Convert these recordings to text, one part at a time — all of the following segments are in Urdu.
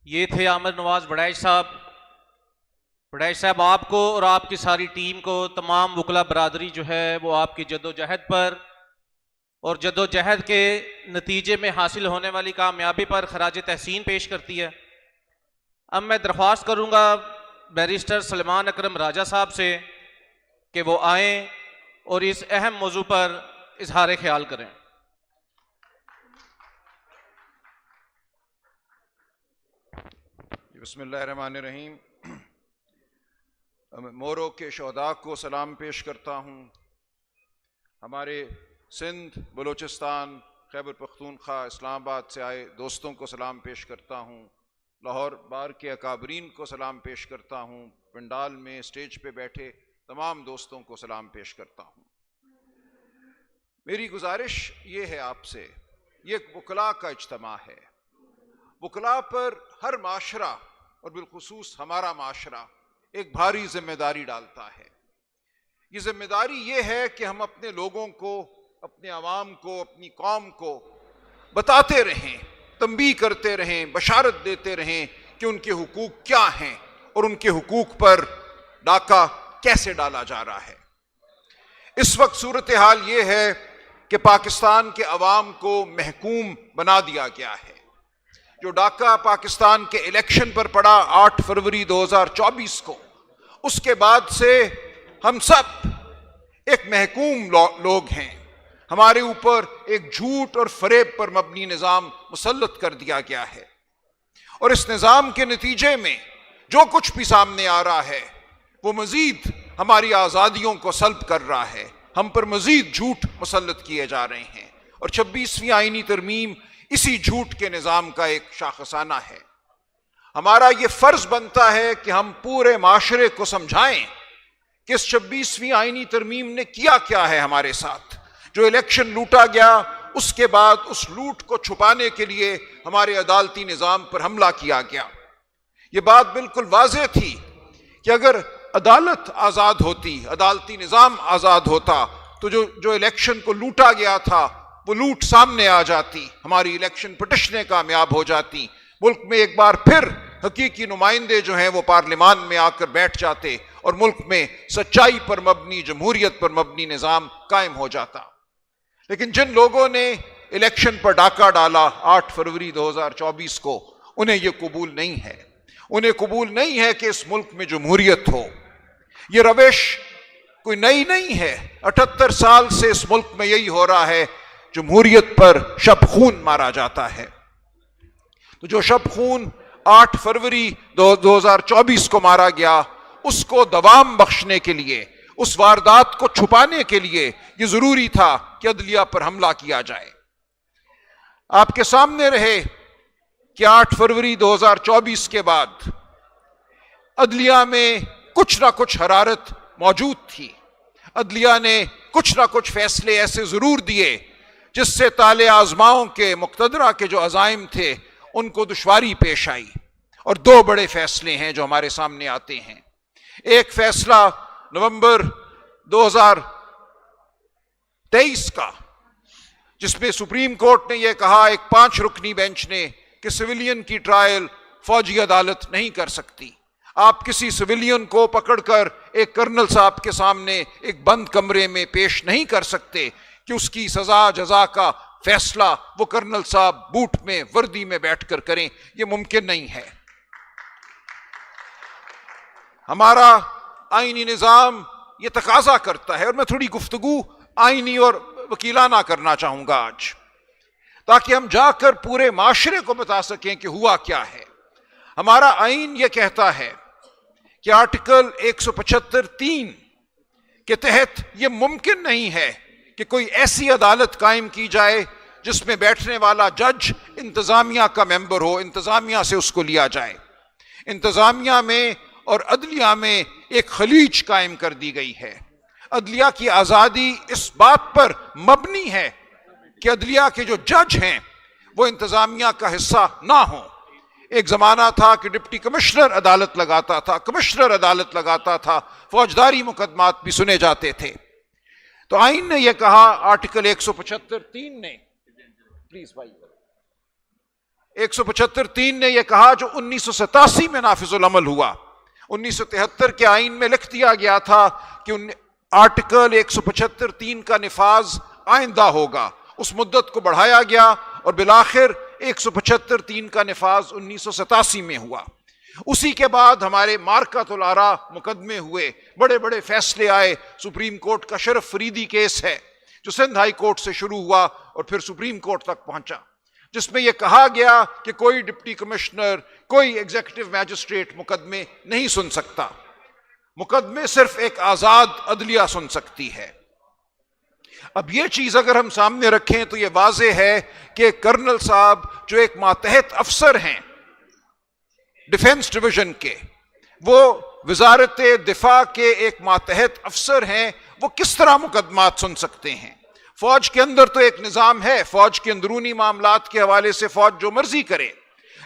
یہ تھے عامر نواز وڈیچ صاحب۔ وڈیچ صاحب آپ کو اور آپ کی ساری ٹیم کو، تمام وکلا برادری جو ہے وہ آپ کی جدوجہد پر اور جدوجہد کے نتیجے میں حاصل ہونے والی کامیابی پر خراج تحسین پیش کرتی ہے۔ اب میں درخواست کروں گا بیرسٹر سلیمان اکرم راجہ صاحب سے کہ وہ آئیں اور اس اہم موضوع پر اظہار خیال کریں۔ بسم اللہ الرحمن الرحیم۔ مورو کے شہداء کو سلام پیش کرتا ہوں۔ ہمارے سندھ، بلوچستان، خیبر پختونخوا، اسلام آباد سے آئے دوستوں کو سلام پیش کرتا ہوں۔ لاہور بار کے اکابرین کو سلام پیش کرتا ہوں۔ پنڈال میں اسٹیج پہ بیٹھے تمام دوستوں کو سلام پیش کرتا ہوں۔ میری گزارش یہ ہے آپ سے، یہ ایک وکلاء کا اجتماع ہے۔ وکلاء پر ہر معاشرہ اور بالخصوص ہمارا معاشرہ ایک بھاری ذمہ داری ڈالتا ہے۔ یہ ذمہ داری یہ ہے کہ ہم اپنے لوگوں کو، اپنے عوام کو، اپنی قوم کو بتاتے رہیں، تنبیہ کرتے رہیں، بشارت دیتے رہیں کہ ان کے حقوق کیا ہیں اور ان کے حقوق پر ڈاکہ کیسے ڈالا جا رہا ہے۔ اس وقت صورتحال یہ ہے کہ پاکستان کے عوام کو محکوم بنا دیا گیا ہے۔ جو ڈاکہ پاکستان کے الیکشن پر پڑا 8 فروری 2024 کو، اس کے بعد سے ہم سب ایک محکوم لوگ ہیں۔ ہمارے اوپر ایک جھوٹ اور فریب پر مبنی نظام مسلط کر دیا گیا ہے، اور اس نظام کے نتیجے میں جو کچھ بھی سامنے آ رہا ہے وہ مزید ہماری آزادیوں کو سلب کر رہا ہے۔ ہم پر مزید جھوٹ مسلط کیے جا رہے ہیں، اور 26ویں آئینی ترمیم اسی جھوٹ کے نظام کا ایک شاخسانہ ہے۔ ہمارا یہ فرض بنتا ہے کہ ہم پورے معاشرے کو سمجھائیں کہ اس 26ویں آئینی ترمیم نے کیا کیا ہے ہمارے ساتھ۔ جو الیکشن لوٹا گیا، اس کے بعد اس لوٹ کو چھپانے کے لیے ہمارے عدالتی نظام پر حملہ کیا گیا۔ یہ بات بالکل واضح تھی کہ اگر عدالت آزاد ہوتی، عدالتی نظام آزاد ہوتا، تو جو الیکشن کو لوٹا گیا تھا وہ لوٹ سامنے آ جاتی، ہماری الیکشن پٹیشنیں کامیاب ہو جاتی، ملک میں ایک بار پھر حقیقی نمائندے جو ہیں وہ پارلیمان میں آ کر بیٹھ جاتے، اور ملک میں سچائی پر مبنی، جمہوریت پر مبنی نظام قائم ہو جاتا۔ لیکن جن لوگوں نے الیکشن پر ڈاکہ ڈالا 8 فروری 2024 کو، انہیں یہ قبول نہیں ہے۔ انہیں قبول نہیں ہے کہ اس ملک میں جمہوریت ہو۔ یہ روش کوئی نئی نہیں ہے، 78 سال سے اس ملک میں یہی ہو رہا ہے۔ جمہوریت پر شب خون مارا جاتا ہے۔ تو جو شب خون 8 فروری 2024 کو مارا گیا، اس کو دوام بخشنے کے لیے، اس واردات کو چھپانے کے لیے یہ ضروری تھا کہ عدلیہ پر حملہ کیا جائے۔ آپ کے سامنے رہے کہ 8 فروری 2024 کے بعد عدلیہ میں کچھ نہ کچھ حرارت موجود تھی۔ عدلیہ نے کچھ نہ کچھ فیصلے ایسے ضرور دیے جس سے طالع آزماؤں کے، مقتدرہ کے جو عزائم تھے ان کو دشواری پیش آئی۔ اور 2 بڑے فیصلے ہیں جو ہمارے سامنے آتے ہیں۔ ایک فیصلہ نومبر 2023 کا، جس میں سپریم کورٹ نے یہ کہا، ایک 5 رکنی بینچ نے، کہ سویلین کی ٹرائل فوجی عدالت نہیں کر سکتی۔ آپ کسی سویلین کو پکڑ کر ایک کرنل صاحب کے سامنے ایک بند کمرے میں پیش نہیں کر سکتے کہ اس کی سزا جزا کا فیصلہ وہ کرنل صاحب بوٹ میں، وردی میں بیٹھ کر کریں۔ یہ ممکن نہیں ہے۔ ہمارا آئینی نظام یہ تقاضا کرتا ہے، اور میں تھوڑی گفتگو آئینی اور وکیلانہ کرنا چاہوں گا آج، تاکہ ہم جا کر پورے معاشرے کو بتا سکیں کہ ہوا کیا ہے۔ ہمارا آئین یہ کہتا ہے کہ آرٹیکل 175(3) کے تحت یہ ممکن نہیں ہے کہ کوئی ایسی عدالت قائم کی جائے جس میں بیٹھنے والا جج انتظامیہ کا ممبر ہو، انتظامیہ سے اس کو لیا جائے۔ انتظامیہ میں اور عدلیہ میں ایک خلیج قائم کر دی گئی ہے۔ عدلیہ کی آزادی اس بات پر مبنی ہے کہ عدلیہ کے جو جج ہیں وہ انتظامیہ کا حصہ نہ ہوں۔ ایک زمانہ تھا کہ ڈپٹی کمشنر عدالت لگاتا تھا، کمشنر عدالت لگاتا تھا، فوجداری مقدمات بھی سنے جاتے تھے۔ تو آئین نے یہ کہا، آرٹیکل 175(3) نے، پلیز بھائی، 175(3) نے یہ کہا جو 1987 میں نافذ العمل ہوا. 1973 کے آئین میں لکھ دیا گیا تھا کہ آرٹیکل 175(3) کا نفاذ آئندہ ہوگا. اس مدت کو بڑھایا گیا اور بالآخر 175(3) کا نفاذ 1987 میں ہوا. اسی کے بعد ہمارے مارکۃ الآراء مقدمے ہوئے، بڑے بڑے فیصلے آئے. سپریم کورٹ کا شرف فریدی کیس ہے جو سندھ ہائی کورٹ سے شروع ہوا اور پھر سپریم کورٹ تک پہنچا، جس میں یہ کہا گیا کہ کوئی ڈپٹی کمشنر، کوئی ایگزیکٹو میجسٹریٹ مقدمے نہیں سن سکتا. مقدمے صرف ایک آزاد عدلیہ سن سکتی ہے. اب یہ چیز اگر ہم سامنے رکھیں تو یہ واضح ہے کہ کرنل صاحب جو ایک ماتحت افسر ہیں ڈیفنس ڈویژن کے، وہ وزارت دفاع کے ایک ماتحت افسر ہیں، وہ کس طرح مقدمات سن سکتے ہیں؟ فوج کے اندر تو ایک نظام ہے، فوج کے اندرونی معاملات کے حوالے سے فوج جو مرضی کرے،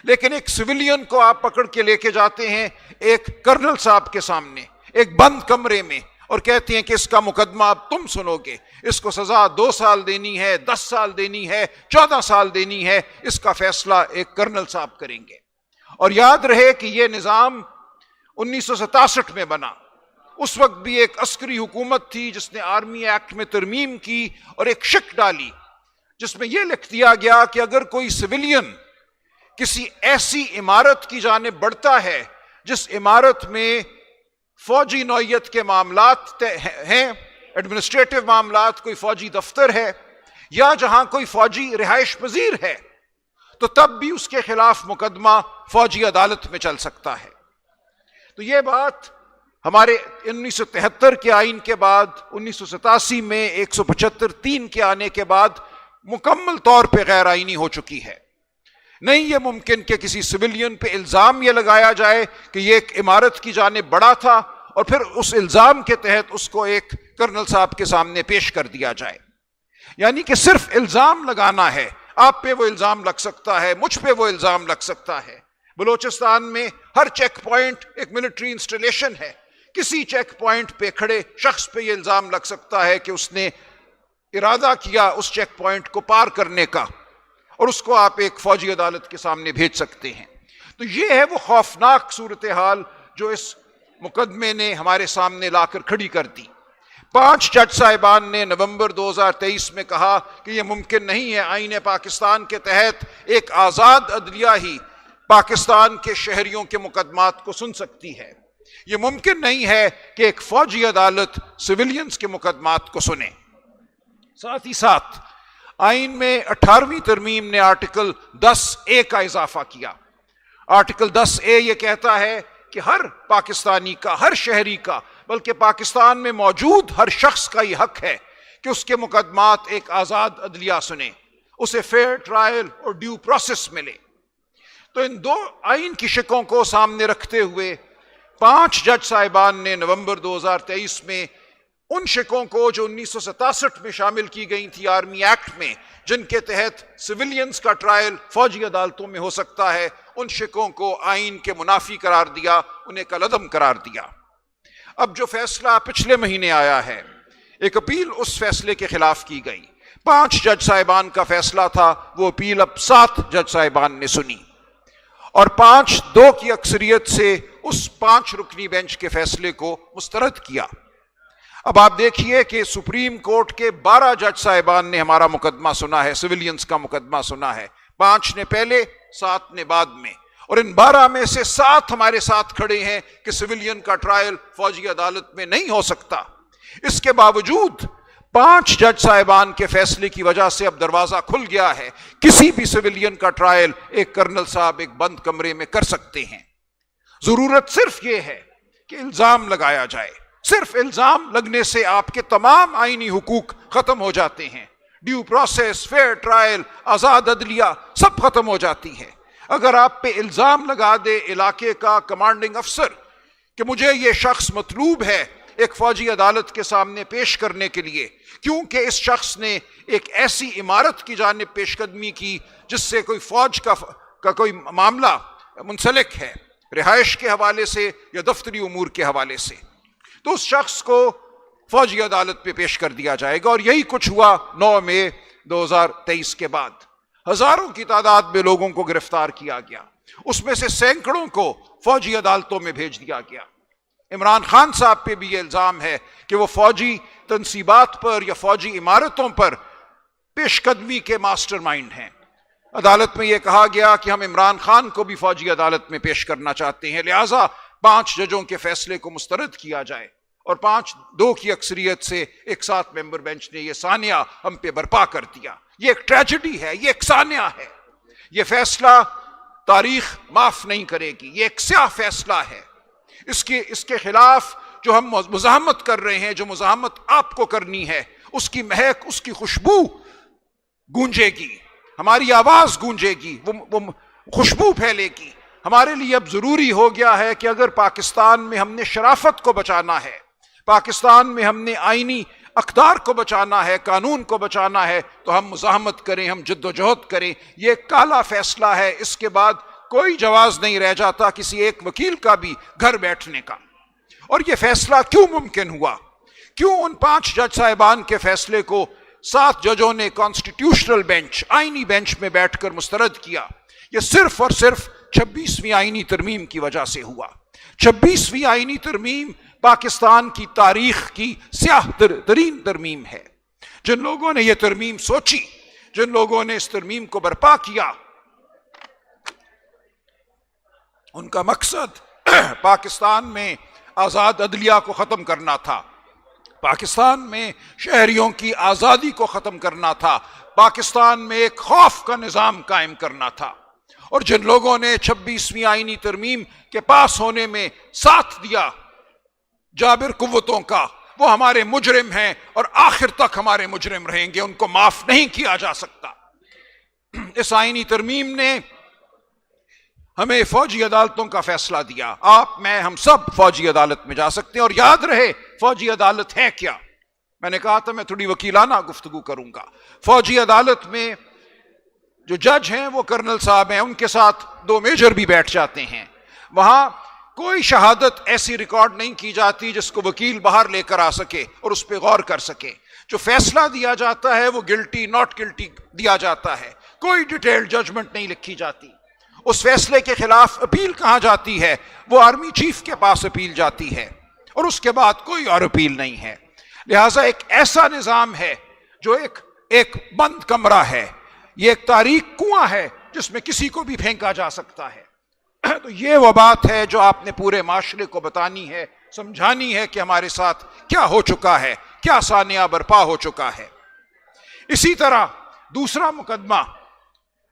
لیکن ایک سویلین کو آپ پکڑ کے لے کے جاتے ہیں ایک کرنل صاحب کے سامنے ایک بند کمرے میں اور کہتے ہیں کہ اس کا مقدمہ اب تم سنو گے، اس کو سزا 2 سال دینی ہے، 10 سال دینی ہے، 14 سال دینی ہے، اس کا فیصلہ ایک کرنل صاحب کریں گے. اور یاد رہے کہ یہ نظام 1967 میں بنا. اس وقت بھی ایک عسکری حکومت تھی جس نے آرمی ایکٹ میں ترمیم کی اور ایک شک ڈالی جس میں یہ لکھ دیا گیا کہ اگر کوئی سویلین کسی ایسی عمارت کی جانب بڑھتا ہے جس عمارت میں فوجی نوعیت کے معاملات ہیں، ایڈمنسٹریٹو معاملات، کوئی فوجی دفتر ہے یا جہاں کوئی فوجی رہائش پذیر ہے، تو تب بھی اس کے خلاف مقدمہ فوجی عدالت میں چل سکتا ہے. تو یہ بات ہمارے 1973 کے آئین کے بعد 1987 میں 175(3) کے آنے کے بعد مکمل طور پہ غیر آئینی ہو چکی ہے. نہیں یہ ممکن کہ کسی سویلین پہ الزام یہ لگایا جائے کہ یہ ایک عمارت کی جانب بڑھا تھا اور پھر اس الزام کے تحت اس کو ایک کرنل صاحب کے سامنے پیش کر دیا جائے. یعنی کہ صرف الزام لگانا ہے. آپ پہ وہ الزام لگ سکتا ہے، مجھ پہ وہ الزام لگ سکتا ہے. بلوچستان میں ہر چیک پوائنٹ ایک ملٹری انسٹالیشن ہے. کسی چیک پوائنٹ پہ کھڑے شخص پہ یہ الزام لگ سکتا ہے کہ اس نے ارادہ کیا اس چیک پوائنٹ کو پار کرنے کا، اور اس کو آپ ایک فوجی عدالت کے سامنے بھیج سکتے ہیں. تو یہ ہے وہ خوفناک صورتحال جو اس مقدمے نے ہمارے سامنے لا کر کھڑی کر دی. 5 جج صاحبان نے نومبر 2023 میں کہا کہ یہ ممکن نہیں ہے، آئین پاکستان کے تحت ایک آزاد عدلیہ ہی پاکستان کے شہریوں کے مقدمات کو سن سکتی ہے. یہ ممکن نہیں ہے کہ ایک فوجی عدالت سویلینز کے مقدمات کو سنے. ساتھ ہی ساتھ آئین میں 18ویں ترمیم نے آرٹیکل 10(a) کا اضافہ کیا. آرٹیکل 10(a) یہ کہتا ہے کہ ہر پاکستانی کا، ہر شہری کا، بلکہ پاکستان میں موجود ہر شخص کا یہ حق ہے کہ اس کے مقدمات ایک آزاد عدلیہ سنے، اسے فیئر ٹرائل اور ڈیو پروسیس ملے. تو ان 2 آئین کی شقوں کو سامنے رکھتے ہوئے 5 جج صاحبان نے نومبر 2023 میں ان شقوں کو جو 1967 میں شامل کی گئی تھی آرمی ایکٹ میں، جن کے تحت سویلینز کا ٹرائل فوجی عدالتوں میں ہو سکتا ہے، ان شقوں کو آئین کے منافی قرار دیا، انہیں کالعدم قرار دیا. اب جو فیصلہ پچھلے مہینے آیا ہے، ایک اپیل اس فیصلے کے خلاف کی گئی. 5 جج صاحبان کا فیصلہ تھا، وہ اپیل اب 7 جج صاحبان نے سنی اور 5-2 کی اکثریت سے اس 5 رکنی بینچ کے فیصلے کو مسترد کیا. اب آپ دیکھیے کہ سپریم کورٹ کے 12 جج صاحبان نے ہمارا مقدمہ سنا ہے، سویلینز کا مقدمہ سنا ہے. 5 نے پہلے، 7 نے بعد میں، اور ان 12 میں سے 7 ہمارے ساتھ کھڑے ہیں کہ سویلین کا ٹرائل فوجی عدالت میں نہیں ہو سکتا. اس کے باوجود 5 جج صاحبان کے فیصلے کی وجہ سے اب دروازہ کھل گیا ہے، کسی بھی سویلین کا ٹرائل ایک کرنل صاحب ایک بند کمرے میں کر سکتے ہیں. ضرورت صرف یہ ہے کہ الزام لگایا جائے. صرف الزام لگنے سے آپ کے تمام آئینی حقوق ختم ہو جاتے ہیں. ڈیو پروسیس، فیئر ٹرائل، آزاد عدلیہ سب ختم ہو جاتی ہے. اگر آپ پہ الزام لگا دے علاقے کا کمانڈنگ افسر کہ مجھے یہ شخص مطلوب ہے ایک فوجی عدالت کے سامنے پیش کرنے کے لیے کیونکہ اس شخص نے ایک ایسی عمارت کی جانب پیش قدمی کی جس سے کوئی فوج کا کوئی معاملہ منسلک ہے، رہائش کے حوالے سے یا دفتری امور کے حوالے سے، تو اس شخص کو فوجی عدالت پہ پیش کر دیا جائے گا. اور یہی کچھ ہوا 9 مئی 2023 کے بعد. ہزاروں کی تعداد میں لوگوں کو گرفتار کیا گیا، اس میں سے سینکڑوں کو فوجی عدالتوں میں بھیج دیا گیا۔ عمران خان صاحب پہ بھی یہ الزام ہے کہ وہ فوجی تنصیبات پر یا فوجی عمارتوں پر پیش قدمی کے ماسٹر مائنڈ ہیں۔ عدالت میں یہ کہا گیا کہ ہم عمران خان کو بھی فوجی عدالت میں پیش کرنا چاہتے ہیں، لہٰذا 5 ججوں کے فیصلے کو مسترد کیا جائے، اور 5-2 کی اکثریت سے ایک 7 ممبر بینچ نے یہ سانیہ ہم پہ برپا کر دیا۔ یہ ایک ٹریجڈی ہے، یہ ایک سانیہ ہے، یہ فیصلہ تاریخ معاف نہیں کرے گی، یہ ایک سیاہ فیصلہ ہے۔ اس کے خلاف جو ہم مزاحمت کر رہے ہیں، جو مزاحمت آپ کو کرنی ہے، اس کی مہک، اس کی خوشبو گونجے گی، ہماری آواز گونجے گی، وہ خوشبو پھیلے گی۔ ہمارے لیے اب ضروری ہو گیا ہے کہ اگر پاکستان میں ہم نے شرافت کو بچانا ہے، پاکستان میں ہم نے آئینی اقدار کو بچانا ہے، قانون کو بچانا ہے، تو ہم مزاحمت کریں، ہم جد و جہد کریں۔ یہ ایک کالا فیصلہ ہے، اس کے بعد کوئی جواز نہیں رہ جاتا کسی ایک وکیل کا بھی گھر بیٹھنے کا۔ اور یہ فیصلہ کیوں ممکن ہوا؟ کیوں ان 5 جج صاحبان کے فیصلے کو 7 ججوں نے کانسٹیٹیوشنل بینچ، آئینی بینچ میں بیٹھ کر مسترد کیا؟ یہ صرف اور صرف 26ویں آئینی ترمیم کی وجہ سے ہوا۔ 26ویں آئینی ترمیم پاکستان کی تاریخ کی سیاہ ترین ترمیم ہے۔ جن لوگوں نے یہ ترمیم سوچی، جن لوگوں نے اس ترمیم کو برپا کیا، ان کا مقصد پاکستان میں آزاد عدلیہ کو ختم کرنا تھا، پاکستان میں شہریوں کی آزادی کو ختم کرنا تھا، پاکستان میں ایک خوف کا نظام قائم کرنا تھا۔ اور جن لوگوں نے 26ویں آئینی ترمیم کے پاس ہونے میں ساتھ دیا جابر قوتوں کا، وہ ہمارے مجرم ہیں اور آخر تک ہمارے مجرم رہیں گے، ان کو معاف نہیں کیا جا سکتا۔ اس آئینی ترمیم نے ہمیں فوجی عدالتوں کا فیصلہ دیا۔ آپ، میں، ہم سب فوجی عدالت میں جا سکتے ہیں، اور یاد رہے فوجی عدالت ہے کیا۔ میں نے کہا تھا میں تھوڑی وکیلانہ گفتگو کروں گا۔ فوجی عدالت میں جو جج ہیں وہ کرنل صاحب ہیں، ان کے ساتھ 2 میجر بھی بیٹھ جاتے ہیں۔ وہاں کوئی شہادت ایسی ریکارڈ نہیں کی جاتی جس کو وکیل باہر لے کر آ سکے اور اس پہ غور کر سکے۔ جو فیصلہ دیا جاتا ہے وہ گلٹی ناٹ گلٹی دیا جاتا ہے، کوئی ڈیٹیل ججمنٹ نہیں لکھی جاتی۔ اس فیصلے کے خلاف اپیل کہاں جاتی ہے؟ وہ آرمی چیف کے پاس اپیل جاتی ہے، اور اس کے بعد کوئی اور اپیل نہیں ہے۔ لہٰذا ایک ایسا نظام ہے جو ایک بند کمرہ ہے، یہ ایک تاریک کنواں ہے جس میں کسی کو بھی پھینکا جا سکتا ہے۔ تو یہ وہ بات ہے جو آپ نے پورے معاشرے کو بتانی ہے، سمجھانی ہے کہ ہمارے ساتھ کیا ہو چکا ہے، کیا سانیہ برپا ہو چکا ہے۔ اسی طرح دوسرا مقدمہ،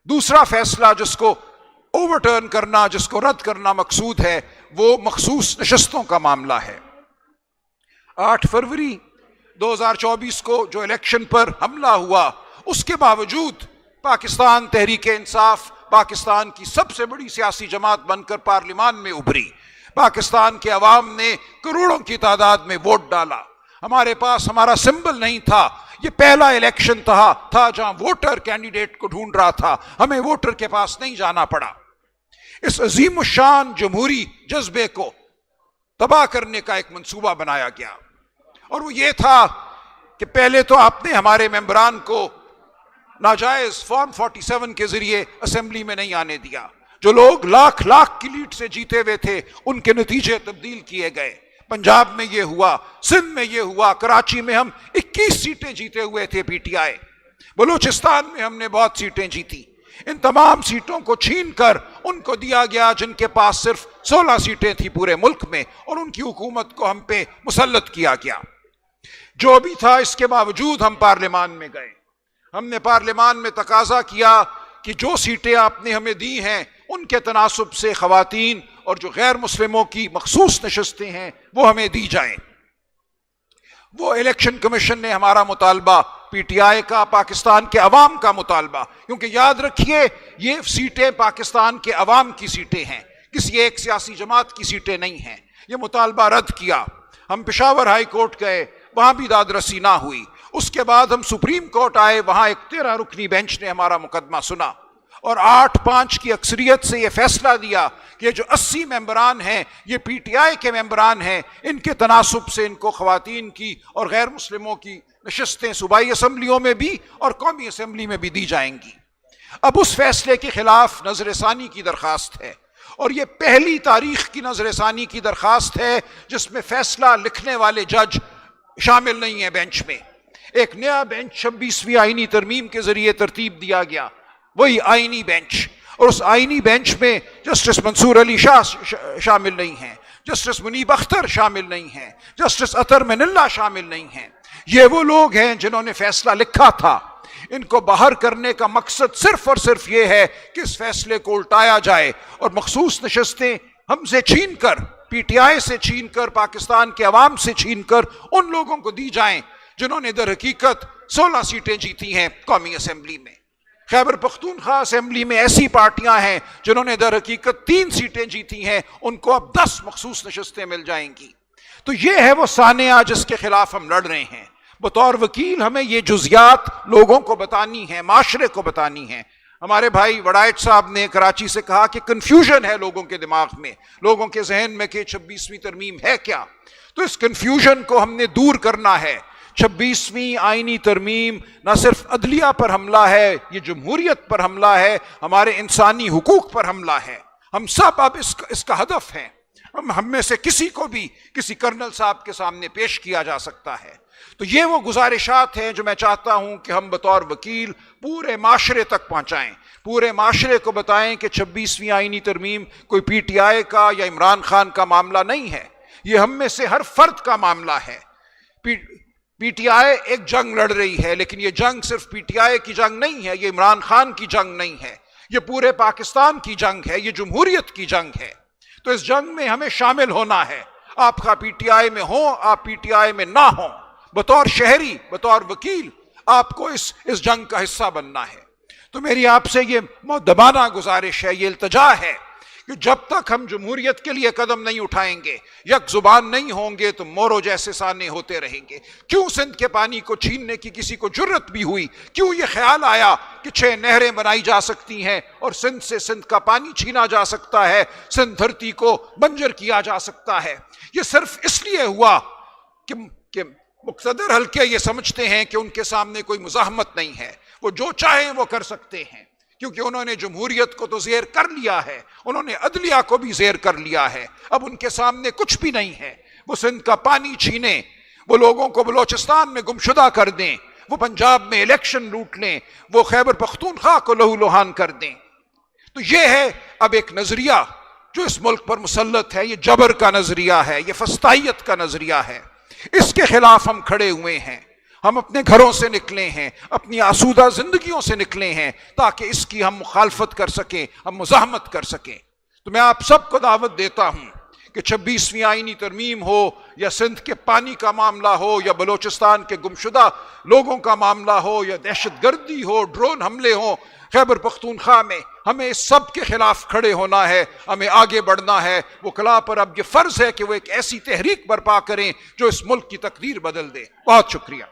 دوسرا فیصلہ جس کو اوورٹرن کرنا، جس کو رد کرنا مقصود ہے، وہ مخصوص نشستوں کا معاملہ ہے۔ 8 فروری 2024 کو جو الیکشن پر حملہ ہوا، اس کے باوجود پاکستان تحریک انصاف پاکستان کی سب سے بڑی سیاسی جماعت بن کر پارلیمان میں ابھری۔ پاکستان کے عوام نے کروڑوں کی تعداد میں ووٹ ڈالا۔ ہمارے پاس ہمارا سمبل نہیں تھا، یہ پہلا الیکشن تھا جہاں ووٹر کینڈیڈیٹ کو ڈھونڈ رہا تھا، ہمیں ووٹر کے پاس نہیں جانا پڑا۔ اس عظیم الشان جمہوری جذبے کو تباہ کرنے کا ایک منصوبہ بنایا گیا، اور وہ یہ تھا کہ پہلے تو آپ نے ہمارے ممبران کو ناجائز فارم 47 کے ذریعے اسمبلی میں نہیں آنے دیا۔ جو لوگ لاکھ کی لیڈ سے جیتے ہوئے تھے، ان کے نتیجے تبدیل کیے گئے۔ پنجاب میں یہ ہوا، سندھ میں یہ ہوا، کراچی میں ہم 21 سیٹیں جیتے ہوئے تھے پی ٹی آئی، بلوچستان میں ہم نے بہت سیٹیں جیتی۔ ان تمام سیٹوں کو چھین کر ان کو دیا گیا جن کے پاس صرف 16 سیٹیں تھی پورے ملک میں، اور ان کی حکومت کو ہم پہ مسلط کیا گیا۔ جو بھی تھا، اس کے باوجود ہم پارلیمان میں گئے۔ ہم نے پارلیمان میں تقاضا کیا کہ جو سیٹیں آپ نے ہمیں دی ہیں ان کے تناسب سے خواتین اور جو غیر مسلموں کی مخصوص نشستیں ہیں وہ ہمیں دی جائیں۔ وہ الیکشن کمیشن نے ہمارا مطالبہ، پی ٹی آئی کا، پاکستان کے عوام کا مطالبہ، کیونکہ یاد رکھیے یہ سیٹیں پاکستان کے عوام کی سیٹیں ہیں، کسی ایک سیاسی جماعت کی سیٹیں نہیں ہیں، یہ مطالبہ رد کیا۔ ہم پشاور ہائی کورٹ گئے، وہاں بھی داد رسی نہ ہوئی۔ اس کے بعد ہم سپریم کورٹ آئے، وہاں ایک 13 رکنی بینچ نے ہمارا مقدمہ سنا اور 8-5 کی اکثریت سے یہ فیصلہ دیا کہ یہ جو 80 ممبران ہیں یہ پی ٹی آئی کے ممبران ہیں، ان کے تناسب سے ان کو خواتین کی اور غیر مسلموں کی نشستیں صوبائی اسمبلیوں میں بھی اور قومی اسمبلی میں بھی دی جائیں گی۔ اب اس فیصلے کے خلاف نظر ثانی کی درخواست ہے، اور یہ پہلی تاریخ کی نظر ثانی کی درخواست ہے جس میں فیصلہ لکھنے والے جج شامل نہیں ہیں بینچ میں۔ ایک نیا بینچ 26ویں آئینی ترمیم کے ذریعے ترتیب دیا گیا، وہی آئینی بینچ، اور اس آئینی بینچ میں جسٹس منصور علی شاہ شامل نہیں ہیں، جسٹس منیب اختر شامل نہیں ہیں، جسٹس اطہر من اللہ شامل نہیں ہیں۔ یہ وہ لوگ ہیں جنہوں نے فیصلہ لکھا تھا۔ ان کو باہر کرنے کا مقصد صرف اور صرف یہ ہے کہ اس فیصلے کو الٹایا جائے اور مخصوص نشستیں ہم سے چھین کر، پی ٹی آئی سے چھین کر، پاکستان کے عوام سے چھین کر ان لوگوں کو دی جائیں جنہوں نے در حقیقت 16 سیٹیں جیتی ہیں قومی اسمبلی میں۔ خیبر پختونخوا اسمبلی میں ایسی پارٹیاں ہیں جنہوں نے در حقیقت 3 سیٹیں جیتی ہیں، ان کو اب 10 مخصوص نشستیں مل جائیں گی۔ تو یہ ہے وہ سانحہ جس کے خلاف ہم لڑ رہے ہیں۔ بطور وکیل ہمیں یہ جزیات لوگوں کو بتانی ہیں، معاشرے کو بتانی ہیں۔ ہمارے بھائی وڑائچ صاحب نے کراچی سے کہا کہ کنفیوژن ہے لوگوں کے دماغ میں، لوگوں کے ذہن میں کہ 26ویں ترمیم ہے کیا۔ تو اس کنفیوژن کو ہم نے دور کرنا ہے۔ 26ویں آئینی ترمیم نہ صرف عدلیہ پر حملہ ہے، یہ جمہوریت پر حملہ ہے، ہمارے انسانی حقوق پر حملہ ہے۔ ہم سب اب اس کا ہدف ہیں۔ ہم میں سے کسی کو بھی کسی کرنل صاحب کے سامنے پیش کیا جا سکتا ہے۔ تو یہ وہ گزارشات ہیں جو میں چاہتا ہوں کہ ہم بطور وکیل پورے معاشرے تک پہنچائیں، پورے معاشرے کو بتائیں کہ 26ویں آئینی ترمیم کوئی پی ٹی آئی کا یا عمران خان کا معاملہ نہیں ہے، یہ ہم میں سے ہر فرد کا معاملہ ہے۔ پی ٹی آئی ایک جنگ لڑ رہی ہے، لیکن یہ جنگ صرف پی ٹی آئی کی جنگ نہیں ہے، یہ عمران خان کی جنگ نہیں ہے، یہ پورے پاکستان کی جنگ ہے، یہ جمہوریت کی جنگ ہے۔ تو اس جنگ میں ہمیں شامل ہونا ہے، آپ کا پی ٹی آئی میں ہوں، آپ پی ٹی آئی میں نہ ہوں، بطور شہری، بطور وکیل آپ کو اس جنگ کا حصہ بننا ہے۔ تو میری آپ سے یہ مؤدبانہ گزارش ہے، یہ التجا ہے کہ جب تک ہم جمہوریت کے لیے قدم نہیں اٹھائیں گے، یک زبان نہیں ہوں گے، تو مورو جیسے سانے ہوتے رہیں گے۔ کیوں سندھ کے پانی کو چھیننے کی کسی کو جرت بھی ہوئی؟ کیوں یہ خیال آیا کہ 6 نہریں بنائی جا سکتی ہیں اور سندھ سے سندھ کا پانی چھینا جا سکتا ہے، سندھ دھرتی کو بنجر کیا جا سکتا ہے؟ یہ صرف اس لیے ہوا کہ مقتدر حلقے یہ سمجھتے ہیں کہ ان کے سامنے کوئی مزاحمت نہیں ہے، وہ جو چاہیں وہ کر سکتے ہیں، کیونکہ انہوں نے جمہوریت کو تو زیر کر لیا ہے، انہوں نے عدلیہ کو بھی زیر کر لیا ہے۔ اب ان کے سامنے کچھ بھی نہیں ہے۔ وہ سندھ کا پانی چھینیں، وہ لوگوں کو بلوچستان میں گمشدہ کر دیں، وہ پنجاب میں الیکشن لوٹ لیں، وہ خیبر پختونخوا کو لہو لہان کر دیں۔ تو یہ ہے اب ایک نظریہ جو اس ملک پر مسلط ہے، یہ جبر کا نظریہ ہے، یہ فسطائیت کا نظریہ ہے۔ اس کے خلاف ہم کھڑے ہوئے ہیں۔ ہم اپنے گھروں سے نکلے ہیں، اپنی آسودہ زندگیوں سے نکلے ہیں تاکہ اس کی ہم مخالفت کر سکیں، ہم مزاحمت کر سکیں۔ تو میں آپ سب کو دعوت دیتا ہوں کہ 26ویں آئینی ترمیم ہو یا سندھ کے پانی کا معاملہ ہو یا بلوچستان کے گمشدہ لوگوں کا معاملہ ہو یا دہشت گردی ہو، ڈرون حملے ہوں خیبر پختونخوا میں، ہمیں اس سب کے خلاف کھڑے ہونا ہے، ہمیں آگے بڑھنا ہے۔ وکلاء پر اب یہ فرض ہے کہ وہ ایک ایسی تحریک برپا کریں جو اس ملک کی تقدیر بدل دے۔ بہت شکریہ۔